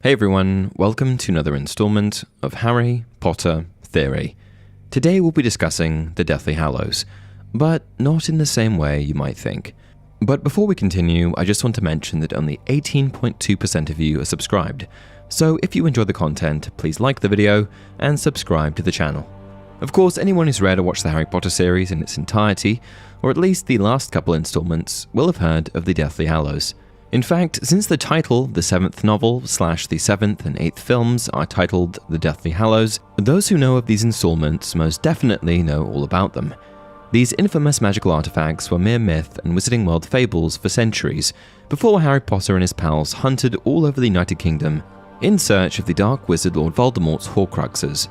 Hey everyone, welcome to another installment of Harry Potter Theory. Today we'll be discussing the Deathly Hallows, but not in the same way you might think. But before we continue, I just want to mention that only 18.2% of you are subscribed, so if you enjoy the content, please like the video and subscribe to the channel. Of course, anyone who's read or watched the Harry Potter series in its entirety, or at least the last couple installments, will have heard of the Deathly Hallows. In fact, since the title, the 7th novel / the 7th and 8th films are titled The Deathly Hallows, those who know of these installments most definitely know all about them. These infamous magical artifacts were mere myth and Wizarding World fables for centuries, before Harry Potter and his pals hunted all over the United Kingdom in search of the Dark Wizard Lord Voldemort's Horcruxes.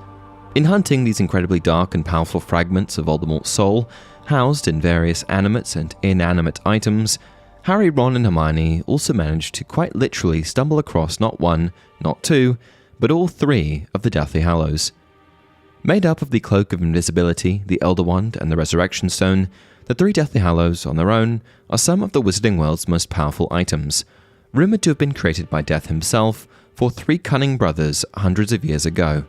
In hunting these incredibly dark and powerful fragments of Voldemort's soul, housed in various animate and inanimate items, Harry, Ron and Hermione also managed to quite literally stumble across not one, not two, but all three of the Deathly Hallows. Made up of the Cloak of Invisibility, the Elder Wand and the Resurrection Stone, the three Deathly Hallows on their own are some of the Wizarding World's most powerful items, rumoured to have been created by Death himself for three cunning brothers hundreds of years ago.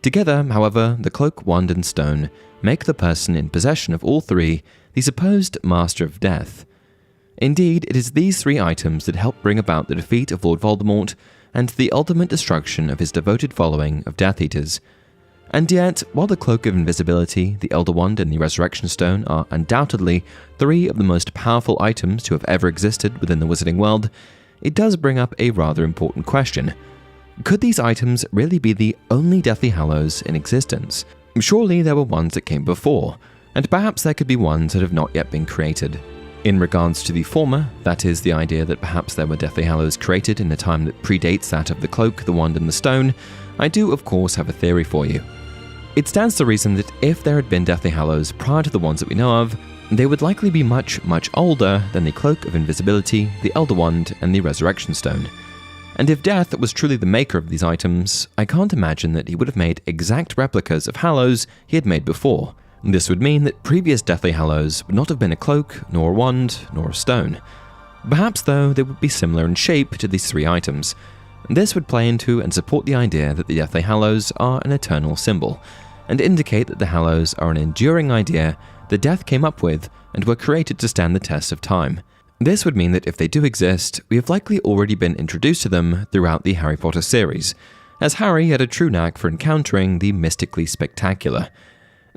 Together, however, the Cloak, Wand and Stone make the person in possession of all three the supposed Master of Death. Indeed, it is these three items that help bring about the defeat of Lord Voldemort and the ultimate destruction of his devoted following of Death Eaters. And yet, while the Cloak of Invisibility, the Elder Wand and the Resurrection Stone are undoubtedly three of the most powerful items to have ever existed within the Wizarding World, it does bring up a rather important question. Could these items really be the only Deathly Hallows in existence? Surely there were ones that came before, and perhaps there could be ones that have not yet been created. In regards to the former, that is the idea that perhaps there were Deathly Hallows created in a time that predates that of the Cloak, the Wand and the Stone, I do of course have a theory for you. It stands to reason that if there had been Deathly Hallows prior to the ones that we know of, they would likely be much older than the Cloak of Invisibility, the Elder Wand and the Resurrection Stone. And if Death was truly the maker of these items, I can't imagine that he would have made exact replicas of Hallows he had made before. This would mean that previous Deathly Hallows would not have been a cloak, nor a wand, nor a stone. Perhaps, though, they would be similar in shape to these three items. This would play into and support the idea that the Deathly Hallows are an eternal symbol, and indicate that the Hallows are an enduring idea that Death came up with and were created to stand the test of time. This would mean that if they do exist, we have likely already been introduced to them throughout the Harry Potter series, as Harry had a true knack for encountering the mystically spectacular.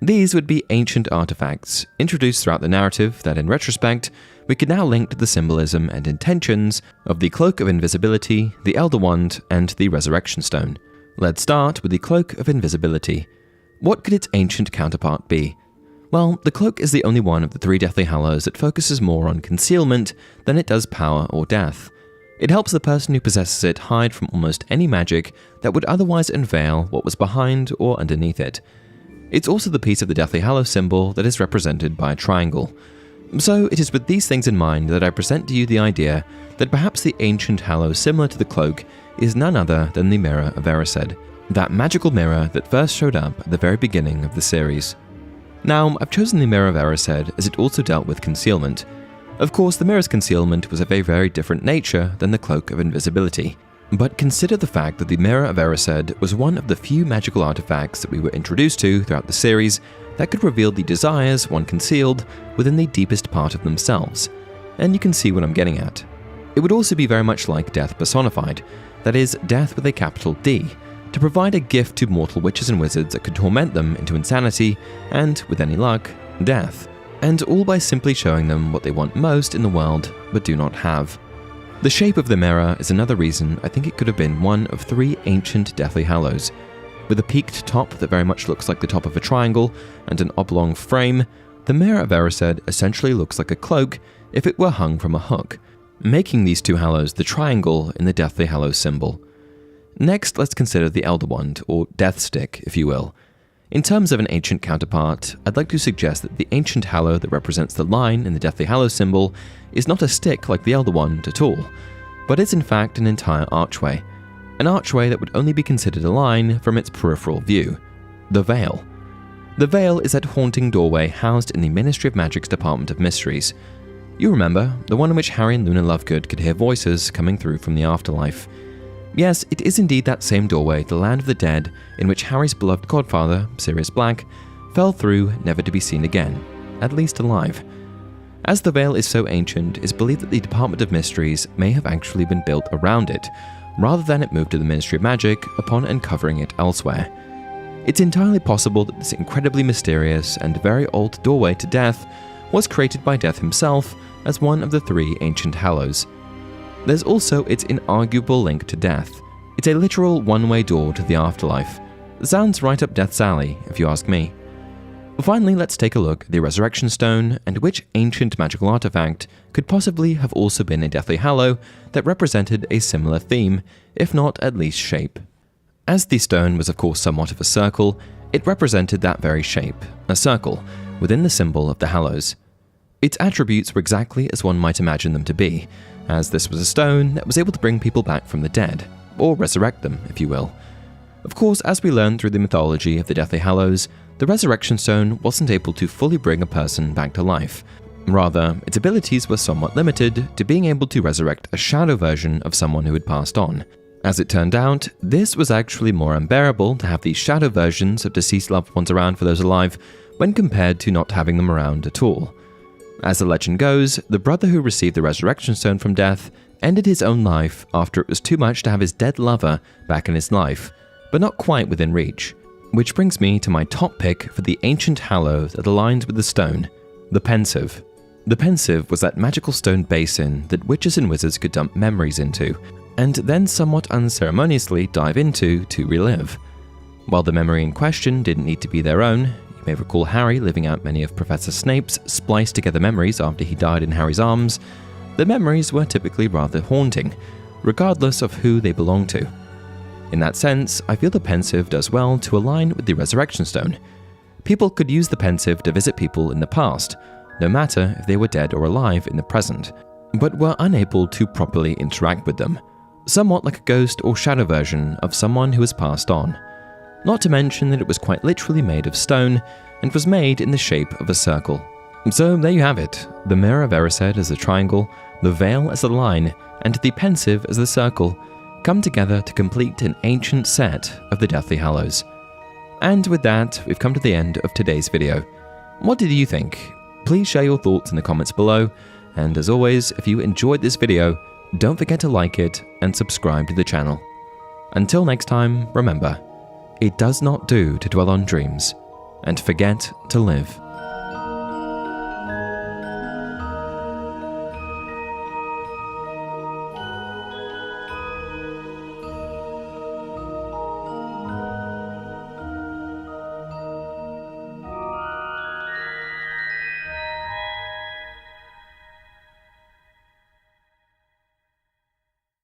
These would be ancient artifacts, introduced throughout the narrative that in retrospect, we could now link to the symbolism and intentions of the Cloak of Invisibility, the Elder Wand, and the Resurrection Stone. Let's start with the Cloak of Invisibility. What could its ancient counterpart be? Well, the Cloak is the only one of the three Deathly Hallows that focuses more on concealment than it does power or death. It helps the person who possesses it hide from almost any magic that would otherwise unveil what was behind or underneath it. It's also the piece of the Deathly Hallows symbol that is represented by a triangle. So it is with these things in mind that I present to you the idea that perhaps the ancient Hallow similar to the Cloak is none other than the Mirror of Erised, that magical mirror that first showed up at the very beginning of the series. Now, I've chosen the Mirror of Erised as it also dealt with concealment. Of course, the mirror's concealment was of a very different nature than the Cloak of Invisibility. But consider the fact that the Mirror of Erised was one of the few magical artifacts that we were introduced to throughout the series that could reveal the desires one concealed within the deepest part of themselves. And you can see what I'm getting at. It would also be very much like Death personified, that is, Death with a capital D, to provide a gift to mortal witches and wizards that could torment them into insanity and, with any luck, death. And all by simply showing them what they want most in the world but do not have. The shape of the mirror is another reason I think it could have been one of three ancient Deathly Hallows. With a peaked top that very much looks like the top of a triangle and an oblong frame, the Mirror of Erised essentially looks like a cloak if it were hung from a hook, making these two Hallows the triangle in the Deathly Hallows symbol. Next, let's consider the Elder Wand, or Death Stick, if you will. In terms of an ancient counterpart, I'd like to suggest that the ancient Hallow that represents the line in the Deathly Hallows symbol is not a stick like the Elder Wand at all, but is in fact an entire archway. An archway that would only be considered a line from its peripheral view. The Veil. The Veil is that haunting doorway housed in the Ministry of Magic's Department of Mysteries. You remember, the one in which Harry and Luna Lovegood could hear voices coming through from the afterlife. Yes, it is indeed that same doorway to the land of the dead in which Harry's beloved godfather, Sirius Black, fell through never to be seen again, at least alive. As the veil is so ancient, it's believed that the Department of Mysteries may have actually been built around it, rather than it moved to the Ministry of Magic upon uncovering it elsewhere. It's entirely possible that this incredibly mysterious and very old doorway to death was created by Death himself as one of the 3 ancient Hallows. There's also its inarguable link to death. It's a literal one-way door to the afterlife. Sounds right up Death's alley, if you ask me. Finally, let's take a look at the Resurrection Stone and which ancient magical artifact could possibly have also been a Deathly Hallow that represented a similar theme, if not at least shape. As the stone was of course somewhat of a circle, it represented that very shape, a circle, within the symbol of the Hallows. Its attributes were exactly as one might imagine them to be, as this was a stone that was able to bring people back from the dead, or resurrect them, if you will. Of course, as we learn through the mythology of the Deathly Hallows, the Resurrection Stone wasn't able to fully bring a person back to life. Rather, its abilities were somewhat limited to being able to resurrect a shadow version of someone who had passed on. As it turned out, this was actually more unbearable to have these shadow versions of deceased loved ones around for those alive when compared to not having them around at all. As the legend goes, the brother who received the Resurrection Stone from Death ended his own life after it was too much to have his dead lover back in his life, but not quite within reach. Which brings me to my top pick for the ancient Hallow that aligns with the stone, the pensieve. The pensieve was that magical stone basin that witches and wizards could dump memories into, and then somewhat unceremoniously dive into to relive. While the memory in question didn't need to be their own, you may recall Harry living out many of Professor Snape's spliced together memories after he died in Harry's arms. The memories were typically rather haunting, regardless of who they belonged to. In that sense, I feel the pensieve does well to align with the Resurrection Stone. People could use the pensieve to visit people in the past, no matter if they were dead or alive in the present, but were unable to properly interact with them, somewhat like a ghost or shadow version of someone who has passed on. Not to mention that it was quite literally made of stone, and was made in the shape of a circle. So there you have it, the mirror of Erised as a triangle, the veil as a line, and the pensieve as the circle, come together to complete an ancient set of the Deathly Hallows. And with that, we've come to the end of today's video. What did you think? Please share your thoughts in the comments below, and as always, if you enjoyed this video, don't forget to like it and subscribe to the channel. Until next time, remember, it does not do to dwell on dreams and forget to live.